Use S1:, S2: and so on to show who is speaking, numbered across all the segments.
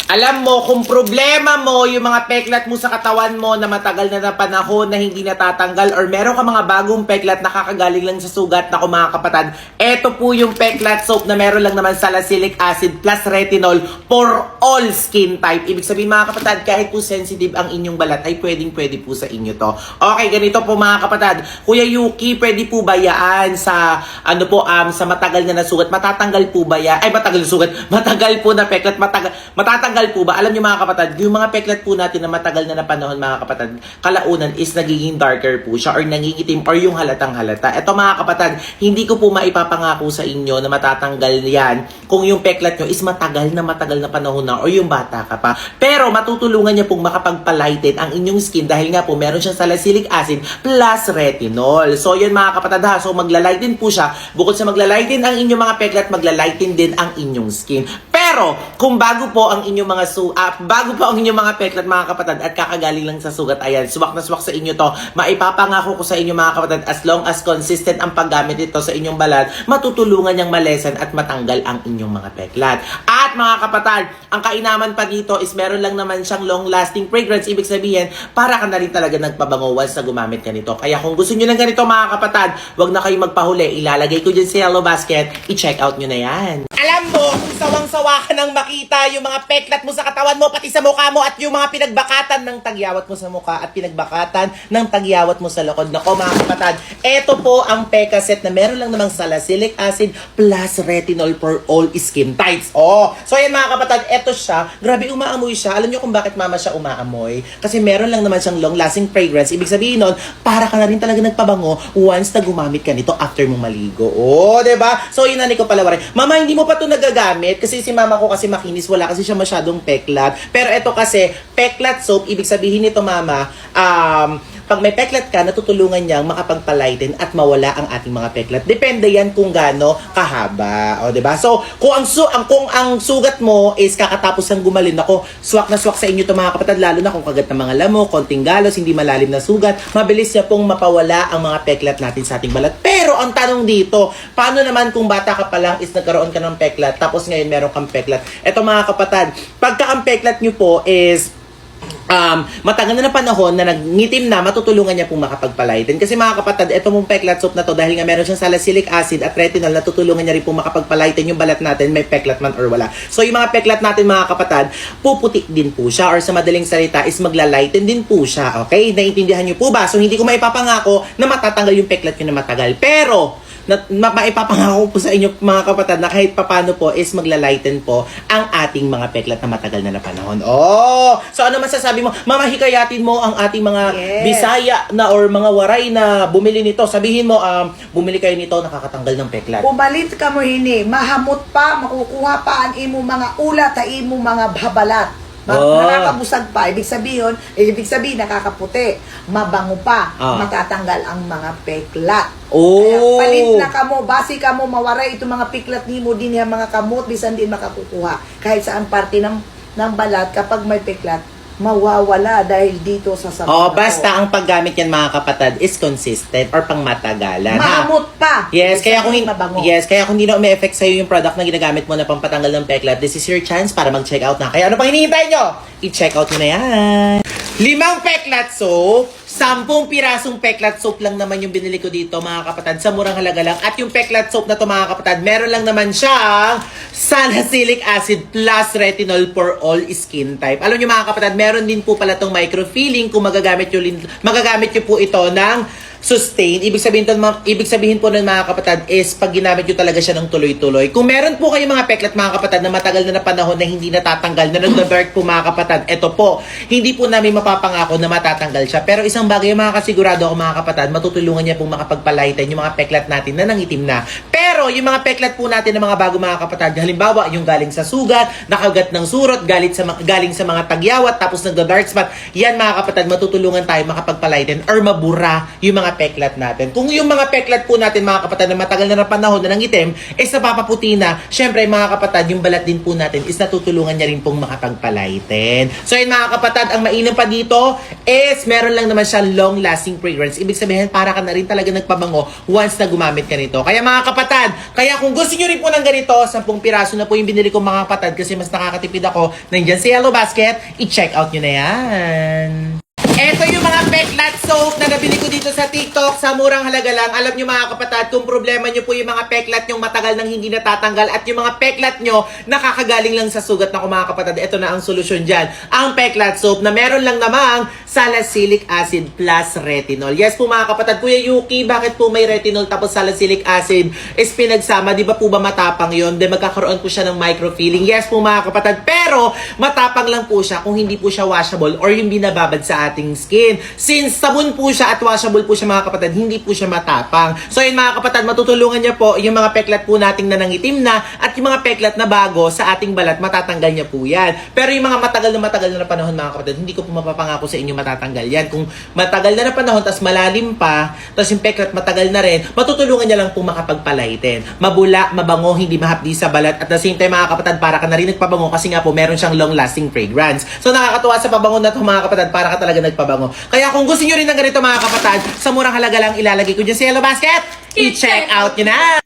S1: Alam mo, kung problema mo yung mga peklat mo sa katawan mo na matagal na panahon na hindi natatanggal or meron ka mga bagong peklat na kakagaling lang sa sugat na mga kapatid, eto po yung peklat soap na meron lang naman salicylic acid plus retinol for all skin type. Ibig sabihin mga kapatid, kahit po sensitive ang inyong balat ay pwedeng-pwede po sa inyo to. Okay, ganito po mga kapatid. Kuya Yuki, pwede po ba yan sa sa matagal na nasugat? Matatanggal po ba yan? Ay, matagal na sugat. Matagal po na peklat. Matatanggal po ba? Alam niyo mga kapatid, yung mga peklat po natin na matagal na panahon mga kapatid, kalaunan is nagiging darker po siya or nangingitim or yung halatang halata. Ito mga kapatid, hindi ko po maipapangako sa inyo na matatanggal yan kung yung peklat nyo is matagal na panahon na or yung bata ka pa. Pero matutulungan niya pong makapagpalighten ang inyong skin dahil nga po meron siyang salicylic acid plus retinol. So yan mga kapatid ha, so maglalighten po siya. Bukod sa maglalighten ang inyong mga peklat, maglalighten din ang inyong skin. Pero kung bago po ang inyong mga peklat mga kapatid at kakagaling lang sa sugat, ayan, swak na swak sa inyo to, maipapangako ko sa inyo mga kapatid, as long as consistent ang paggamit ito sa inyong balat, matutulungan niyang malesen at matanggal ang inyong mga peklat. At mga kapatid, ang kainaman pa dito is meron lang naman siyang long lasting fragrance. Ibig sabihin, para ka na rin talaga nagpabango once na gumamit ka nito. Kaya kung gusto niyo ng ganito mga kapatid, wag na kayo magpahuli. Ilalagay ko dyan sa yellow basket, i-check out nyo na yan. Alam mo, kung sawang-sawa ka nang makita yung mga peklat mo sa katawan mo, pati sa mukha mo, at yung mga pinagbakatan ng tagyawat mo sa mukha at pinagbakatan ng tagyawat mo sa likod. Nako mga kapatid, eto po ang Peka set na meron lang namang salicylic acid plus retinol for all skin types. Oh, so yan mga kapatid, eto siya. Grabe umaamoy siya. Alam niyo kung bakit mama siya umaamoy? Kasi meron lang naman siyang long-lasting fragrance. Ibig sabihin nun, para ka na rin talaga nagpabango once na gumamit ka nito after mong maligo. Oh, diba? So yun na ko pala waray. Mama, hindi mo pa ito nagagamit kasi si mama ko kasi makinis, wala kasi siya masyadong peklat. Pero ito kasi, peklat soap, ibig sabihin nito mama, pag may peklat ka, natutulungan niyang makapagpalighten at mawala ang ating mga peklat. Depende yan kung gaano kahaba. O, diba? So, kung ang sugat mo is kakatapos ng gumalin, ako, swak na swak sa inyo ito mga kapatid, lalo na kung kagat ng mga lamok, konting galos, hindi malalim na sugat, mabilis niya pong mapawala ang mga peklat natin sa ating balat. Pero, ang tanong dito, paano naman kung bata ka pa lang is nagkaroon ka ng peklat, tapos ngayon meron kang peklat? Ito mga kapatid, pagka ang peklat nyo po is matagal na panahon na nagngitim na, matutulungan niya pong makapagpalighten. Kasi mga kapatid, ito mong peklat soap na to, dahil nga meron siyang salicylic acid at retinol, natutulungan niya rin pong makapagpalighten yung balat natin, may peklat man or wala. So yung mga peklat natin mga kapatid, puputik din po siya, or sa madaling salita is maglalighten din po siya. Okay? Naiintindihan niyo po ba? So hindi ko maipapangako na matatanggal yung peklat nyo na matagal. Pero maipapangako po sa inyo mga kapatid na kahit papano po is maglalighten po ang ating mga peklat na matagal na panahon. Oh! So ano masasabi mo? Mama, hikayatin mo ang ating mga Bisaya na or mga waray na bumili nito. Sabihin mo, bumili kayo nito, nakakatanggal ng peklat.
S2: Pumalit ka mo hini, mahamot pa, makukuha pa ang imo mga ulat, ang imo mga babalat. Nakakabusag pa, ibig sabihin nakakaputi, mabango pa, matatanggal ang mga peklat. Kaya palit na kamo, basi kamo mawaray itong mga peklat nimo din yung mga kamot, bisan din makakukuha. Kahit saan parte ng balat, kapag may peklat, mawawala dahil dito sa sabon.
S1: Basta ang paggamit yan mga kapatid is consistent or pangmatagalan.
S2: Mahamot pa.
S1: Yes, kaya kung hindi na umi-effect sa'yo yung product na ginagamit mo na pampatanggal ng peklat, this is your chance para mag-check out na. Kaya ano pang hinihintay nyo? I-check out nyo na yan. 5 peklat soap, 10 pirasong peklat soap lang naman yung binili ko dito mga kapatid, sa murang halaga lang. At yung peklat soap na to mga kapatid, meron lang naman siyang salicylic acid plus retinol for all skin type. Alam nyo mga kapatid, meron din po pala tong microfilling kung magagamit nyo po ito ng sustain. Ibig sabihin po ng mga kapatid is pag ginamit nyo talaga siya ng tuloy-tuloy. Kung meron po kayong mga peklat mga kapatid na matagal na panahon na hindi natatanggal, na nag-dark po mga kapatid, eto po, hindi po namin mapapangako na matatanggal siya. Pero isang bagay yung mga kasigurado ako mga kapatid, matutulungan niya pong makapagpalighten yung mga peklat natin na nangitim na. Pero yung mga peklat po natin ng mga bago mga kapatid, halimbawa yung galing sa sugat, nakagat ng surot, galing sa mga tagyawat, tapos nagda-dark spot, yan mga kapatid, matutulungan tayo makapagpalighten or mabura yung mga mga peklat natin. Kung yung mga peklat po natin, mga kapatid, na matagal na panahon na nangitim, is napapaputi na, syempre mga kapatid, yung balat din po natin is natutulungan niya rin pong makapagpalighten. So yun mga kapatid, ang mainam pa dito is meron lang naman siya long-lasting fragrance. Ibig sabihin, para ka na rin talaga nagpabango once na gumamit ka nito. Kaya mga kapatid, kaya kung gusto nyo rin po ng ganito, 10 piraso na po yung binili ko mga kapatid kasi mas nakakatipid ako, nandyan sa Yellow Basket, i-check out nyo na yan. Ito yung mga peklat soap na nabili ko dito sa TikTok sa murang halaga lang. Alam nyo mga kapatid, kung problema nyo po yung mga peklat nyo matagal nang hindi natatanggal at yung mga peklat nyo nakakagaling lang sa sugat na mga kapatid, ito na ang solusyon dyan. Ang peklat soap na meron lang namang salicylic acid plus retinol. Yes po mga kapatid, Kuya Yuki, bakit po may retinol tapos salicylic acid is pinagsama? Di ba po ba matapang yun? Then magkakaroon po siya ng microfilling. Yes po mga kapatid, pero matapang lang po siya kung hindi po siya washable or yung binababad sa ating skin. Since sabon po siya at washable po siya mga kapatid, hindi po siya matapang. So yun mga kapatid, matutulungan niya po yung mga peklat po nating nanangitim na at yung mga peklat na bago sa ating balat, matatanggal niya po yan. Pero yung mga matagal na panahon mga kapatid, hindi ko po mapapangako sa inyo matatanggal yan. Kung matagal na panahon, tas malalim pa, tas yung peklat matagal na rin, matutulungan niya lang po makapagpalighten. Mabula, mabango, hindi mahapdi sa balat. At the same time mga kapatid, para ka na rin nagpabango kasi nga po meron siyang long-lasting fragrance. So nakakatuwa sa pabango na to mga kapatid, para ka talaga nagpabango. Kaya kung gusto nyo rin ng ganito mga kapatid, sa murang halaga lang ilalagay ko dyan sa Yellow Basket, i-check out nyo na!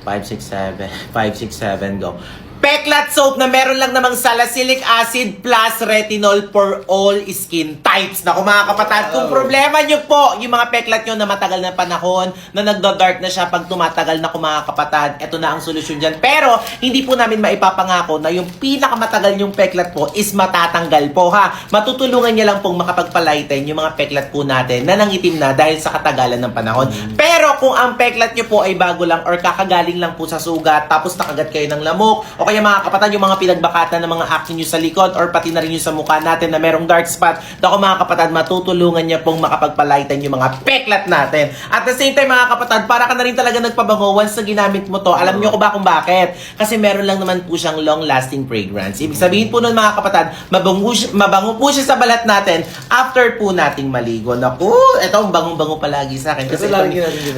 S1: 567, go. Peklat soap na meron lang namang salicylic acid plus retinol for all skin types. Naku mga kapatid, kung problema nyo po yung mga peklat nyo na matagal na panahon, na nagda-dark na siya pag tumatagal na mga kapatid, ito na ang solusyon dyan. Pero hindi po namin maipapangako na yung pinakamatagal yung peklat po is matatanggal po ha. Matutulungan niya lang pong makapagpalighten yung mga peklat po natin na nangitim na dahil sa katagalan ng panahon. Pero kung ang peklat nyo po ay bago lang or kakagaling lang po sa sugat, tapos nakagat kayo ng lamok, o kaya mga kapatid, yung mga pinagbakatan ng mga acne nyo sa likod or pati na rin yung sa mukha natin na merong dark spot, ako mga kapatid, matutulungan niya pong makapagpalighten yung mga peklat natin. At the same time mga kapatid, para ka na rin talaga nagpabango once na ginamit mo to. Alam nyo ko ba kung bakit? Kasi meron lang naman po siyang long-lasting fragrance. Ibig sabihin po nun mga kapatid, mabango po siya sa balat natin after po nating maligo. Naku, ito ang bangong-bango palagi sa akin.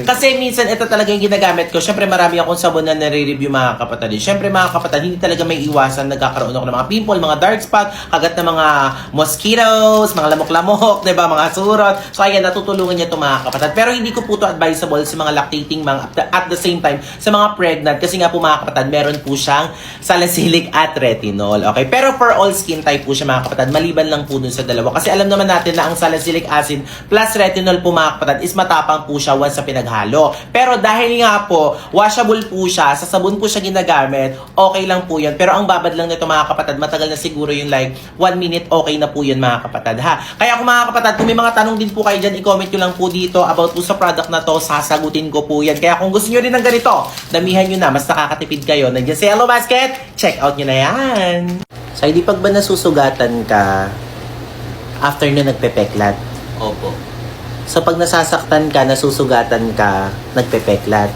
S1: Kasi minsan ito talaga yung ginagamit ko. Syempre marami akong sabon na nare-review mga kapatid. Syempre mga kapatid, hindi talaga may iwasan, nagkakaroon ako ng mga pimple, mga dark spot, kagat ng mga mosquitoes, mga lamok-lamok, diba, mga surot. So ayan, natutulungan niya ito mga kapatid. Pero hindi ko po ito advisable sa mga lactating mga at the same time sa mga pregnant kasi nga po mga kapatid, meron po siyang salicylic at retinol. Okay? Pero for all skin type po siya mga kapatid, maliban lang po dun sa dalawa. Kasi alam naman natin na ang salicylic acid plus retinol po mga kapatid is matapang po siya once sa pinaghalo. Pero dahil nga po, washable po siya, sa sabon po siya ginagamit, okay lang po yan. Pero ang babad lang nito mga kapatid, matagal na siguro yung like 1 minute, okay na po yan mga kapatid ha. Kaya kung mga kapatid, kung may mga tanong din po kayo dyan, i-comment nyo lang po dito about po sa product na to, sasagutin ko po yan. Kaya kung gusto nyo rin ng ganito, damihan nyo na, mas nakakatipid kayo. Nandiyan sa Yellow Basket, check out nyo na yan. So, hindi pag ba nasusugatan ka after na nagpepeklat?
S3: Opo.
S1: So, pag nasasaktan ka, nasusugatan ka, nagpepeklat?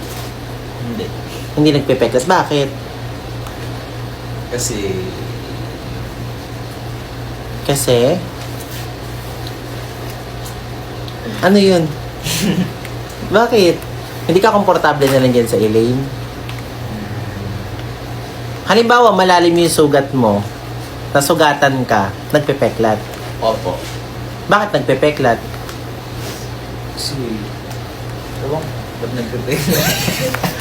S3: Hindi.
S1: Hindi nagpepeklat. Bakit? Kasi? Ano yun? Bakit? Hindi ka komportable na lang dyan sa Elaine? Halimbawa, malalim yung sugat mo, nasugatan ka, nagpepeklat.
S3: Opo.
S1: Bakit nagpepeklat?
S3: Kasi, ewan ko, ba't nagpipigil?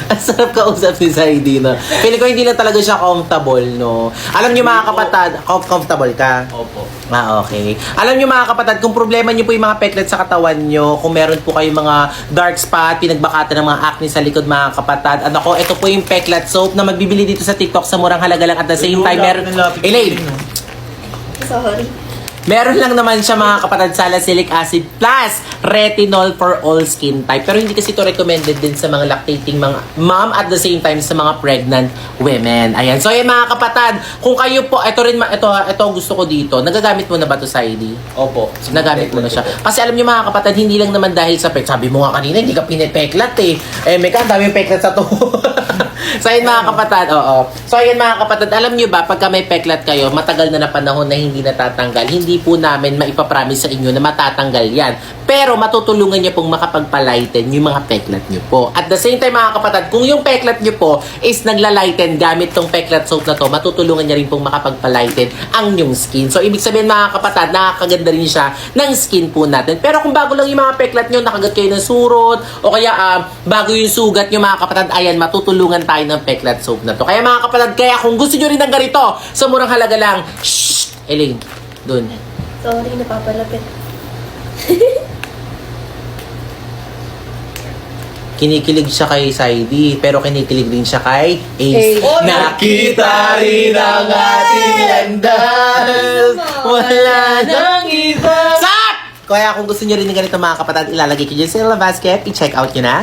S1: Ang sarap kausap ni Saidi, no? Feeling ko hindi na talaga siya comfortable, no? Alam niyo mga kapatid, comfortable ka?
S3: Opo.
S1: Ah, okay. Alam niyo mga kapatid, kung problema niyo po yung mga peklat sa katawan niyo, kung meron po kayong mga dark spot, pinagbakatan ng mga acne sa likod mga kapatid, ano ko, ito po yung peklat soap na magbibili dito sa TikTok sa murang halaga lang at the same time meron... Elaine!
S4: Sorry.
S1: Meron lang naman siya mga kapatid, salicylic acid plus retinol for all skin type. Pero hindi kasi ito recommended din sa mga lactating mga mom at the same time sa mga pregnant women. Ayan. So ayan mga kapatid, kung kayo po, ito gusto ko dito. Nagagamit mo na ba ito, Saidi?
S3: Opo.
S1: Nagamit mo na siya. Kasi alam niyo mga kapatid, hindi lang naman dahil sa sabi mo nga kanina, hindi ka pinepeklat eh. Eh, may ang dami yung peklat sa to. So ayun mga kapatid, oo. So ayun mga kapatid, alam nyo ba, pagka may peklat kayo, matagal na panahon na hindi natatanggal, hindi po namin maipapromise sa inyo na matatanggal yan. Pero matutulungan nyo pong makapagpalighten yung mga peklat nyo po. At the same time mga kapatid, kung yung peklat nyo po is naglalighten gamit tong peklat soap na to, matutulungan nyo rin pong makapagpalighten ang yung skin. So ibig sabihin mga kapatid, nakakaganda rin siya ng skin po natin. Pero kung bago lang yung mga peklat nyo, nakagat kayo ng surot, o kaya bago yung sugat nyo mga kapatid, ayan, matutulungan tayo ng peklat soap na to. Kaya mga kapatid, kaya kung gusto nyo rin ng ganito, sa murang halaga lang, shhh, Eling, dun.
S4: Sorry, napapalapit.
S1: Kinikilig siya kay Saidi, pero kinikilig din siya kay Ace.
S2: Ace.
S1: Nakita rin ang ating landas, wala nang iba. Sat! Kaya kung gusto nyo rin ng ganito mga kapatid, ilalagay ko dyan sa basket, i-check out nyo na.